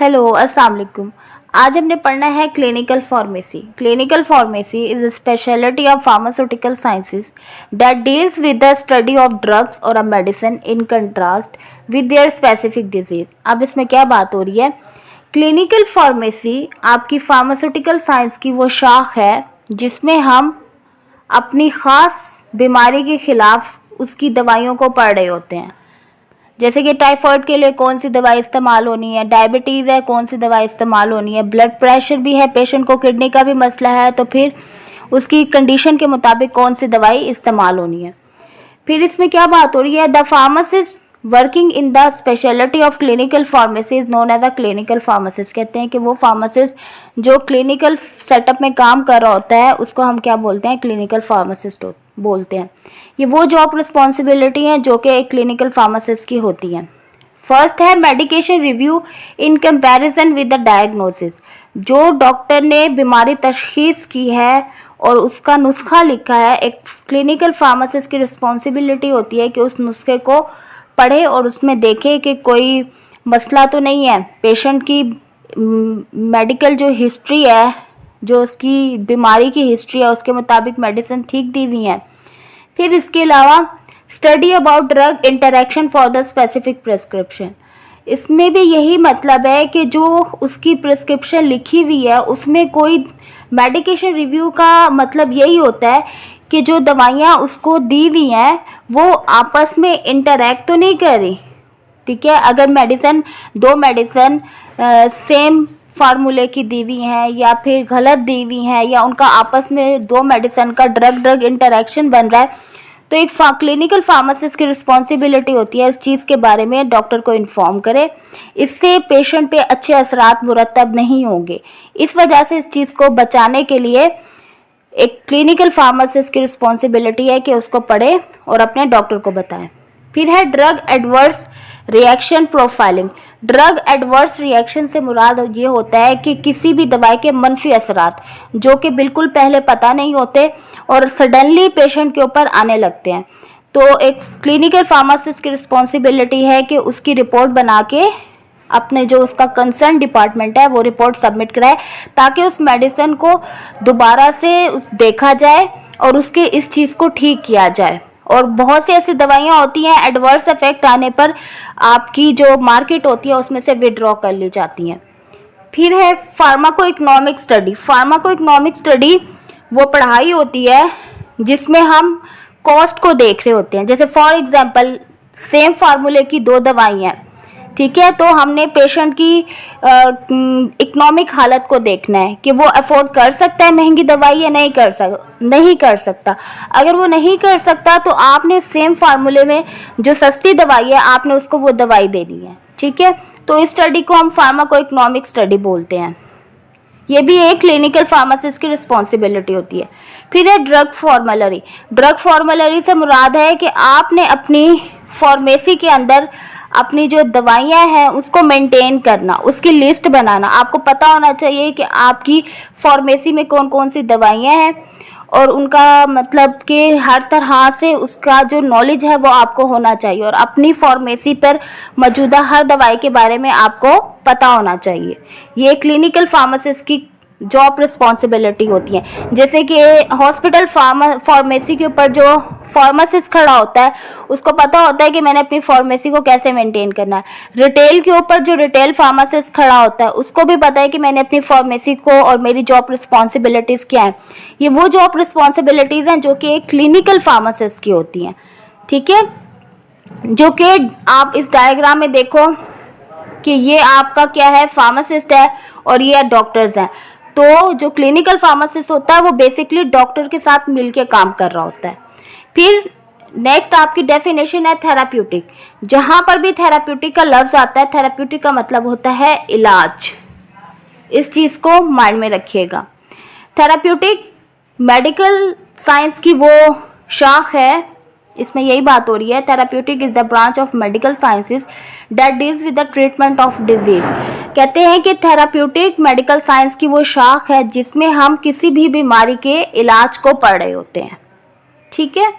Hello, अस्सलाम वालेकुम। आज हमने पढ़ना है clinical pharmacy. Clinical pharmacy is a speciality of pharmaceutical sciences that deals with the study of drugs और a medicine in contrast with their specific disease. अब इसमें क्या बात हो रही है? क्लिनिकल फार्मेसी आपकी फार्मास्यूटिकल साइंस की वो शाख है जिसमें हम अपनी ख़ास बीमारी के खिलाफ उसकी दवाइयों को पढ़ रहे होते हैं। जैसे कि टाइफाइड के लिए कौन सी दवाई इस्तेमाल होनी है, डायबिटीज़ है कौन सी दवाई इस्तेमाल होनी है, ब्लड प्रेशर भी है, पेशेंट को किडनी का भी मसला है तो फिर उसकी कंडीशन के मुताबिक कौन सी दवाई इस्तेमाल होनी है। फिर इसमें क्या बात हो रही है? The pharmacist working in the speciality of clinical pharmacy is known as a clinical pharmacist. कहते हैं कि वो फार्मासिस्ट जो क्लिनिकल सेटअप में काम कर रहा होता है उसको हम क्या बोलते हैं? क्लिनिकल फार्मासिस्ट बोलते हैं। ये वो जॉब रिस्पॉन्सिबिलिटी हैं जो कि एक क्लिनिकल फार्मासिस्ट की होती हैं। फर्स्ट है medication review in comparison with the diagnosis. जो डॉक्टर ने बीमारी तशखीस की है और उसका नुस्खा लिखा है, एक क्लिनिकल फार्मासिस्ट की रिस्पॉन्सिबिलिटी होती है कि उस नुस्खे को पढ़े और उसमें देखे कि कोई मसला तो नहीं है। पेशेंट की मेडिकल जो हिस्ट्री है, जो उसकी बीमारी की हिस्ट्री है, उसके मुताबिक मेडिसिन ठीक दी हुई है। फिर इसके अलावा study about drug interaction for the specific prescription. इसमें भी यही मतलब है कि जो उसकी प्रिस्क्रिप्शन लिखी हुई है उसमें कोई मेडिकेशन रिव्यू का मतलब यही होता है कि जो दवाइयाँ उसको दी हुई हैं वो आपस में इंटरेक्ट तो नहीं कर रही। ठीक है, अगर दो मेडिसिन सेम फार्मूले की दी हुई हैं या फिर गलत दी हुई हैं या उनका आपस में दो मेडिसिन का ड्रग इंटरेक्शन बन रहा है तो एक क्लिनिकल फार्मासिस्ट की रिस्पॉन्सिबिलिटी होती है इस चीज़ के बारे में डॉक्टर को इन्फॉर्म करे। इससे पेशेंट पे अच्छे असरात मुरतब नहीं होंगे। इस वजह से इस चीज़ को बचाने के लिए एक क्लिनिकल फार्मासिस्ट की रिस्पॉन्सिबिलिटी है कि उसको पढ़े और अपने डॉक्टर को बताएं। फिर है drug adverse reaction profiling. Drug adverse reaction से मुराद ये होता है कि किसी भी दवाई के मनफी असरात जो कि बिल्कुल पहले पता नहीं होते और सडनली पेशेंट के ऊपर आने लगते हैं, तो एक क्लिनिकल फार्मासिस्ट की रिस्पॉन्सिबिलिटी है कि उसकी रिपोर्ट बना के अपने जो उसका कंसर्न डिपार्टमेंट है वो रिपोर्ट सबमिट कराए ताकि उस मेडिसिन को दोबारा से देखा जाए और उसके इस चीज़ को ठीक किया जाए। और बहुत सी ऐसी दवाइयाँ होती हैं एडवर्स इफेक्ट आने पर आपकी जो मार्केट होती है उसमें से विड्रॉ कर ली जाती हैं। फिर है pharmaco economic study. Pharmaco economic study वो पढ़ाई होती है जिसमें हम कॉस्ट को देख रहे होते हैं। जैसे फॉर एग्जांपल सेम फार्मूले की दो दवाइयाँ हैं, ठीक है, तो हमने पेशेंट की इकोनॉमिक हालत को देखना है कि वो अफोर्ड कर सकता है महंगी दवाई या नहीं कर सकता। अगर वो नहीं कर सकता तो आपने सेम फार्मूले में जो सस्ती दवाई है आपने उसको वो दवाई देनी है। ठीक है, तो इस स्टडी को हम फार्माको इकोनॉमिक स्टडी बोलते हैं। ये भी एक क्लिनिकल फार्मासिस्ट की रिस्पॉन्सिबिलिटी होती है। फिर है ड्रग फॉर्मूलरी। ड्रग फॉर्मूलरी से मुराद है कि आपने अपनी फार्मेसी के अंदर अपनी जो दवाइयाँ हैं उसको मेंटेन करना, उसकी लिस्ट बनाना। आपको पता होना चाहिए कि आपकी फार्मेसी में कौन कौन सी दवाइयाँ हैं और उनका मतलब कि हर तरह से उसका जो नॉलेज है वो आपको होना चाहिए और अपनी फार्मेसी पर मौजूदा हर दवाई के बारे में आपको पता होना चाहिए। ये क्लिनिकल फार्मासिस्ट की जॉब रिस्पॉन्सिबिलिटी होती है। जैसे कि हॉस्पिटल फार्मेसी के ऊपर जो फार्मासिस्ट खड़ा होता है उसको पता होता है कि मैंने अपनी फार्मेसी को कैसे मेंटेन करना है। रिटेल के ऊपर जो रिटेल फार्मासिस्ट खड़ा होता है उसको भी पता है कि मैंने अपनी फार्मेसी को और मेरी जॉब रिस्पॉन्सिबिलिटीज़ क्या हैं। ये वो जॉब रिस्पॉन्सिबिलिटीज़ हैं जो कि एक क्लिनिकल फार्मासिस्ट की होती हैं। ठीक है, जो कि आप इस डायग्राम में देखो कि ये आपका क्या है, फार्मासिस्ट है और ये डॉक्टर्स हैं। तो जो क्लिनिकल फार्मासिस्ट होता है वो बेसिकली डॉक्टर के साथ मिलके काम कर रहा होता है। फिर नेक्स्ट आपकी डेफिनेशन है थेराप्यूटिक। जहाँ पर भी थेराप्यूटिक का लफ्ज़ आता है, थेराप्यूटिक का मतलब होता है इलाज। इस चीज़ को माइंड में रखिएगा। थेराप्यूटिक मेडिकल साइंस की वो शाख है, इसमें यही बात हो रही है। Therapeutic is the branch of medical sciences that deals with the treatment of disease. कहते हैं कि थेराप्यूटिक मेडिकल साइंस की वो शाख है जिसमें हम किसी भी बीमारी के इलाज को पढ़ रहे होते हैं। ठीक है।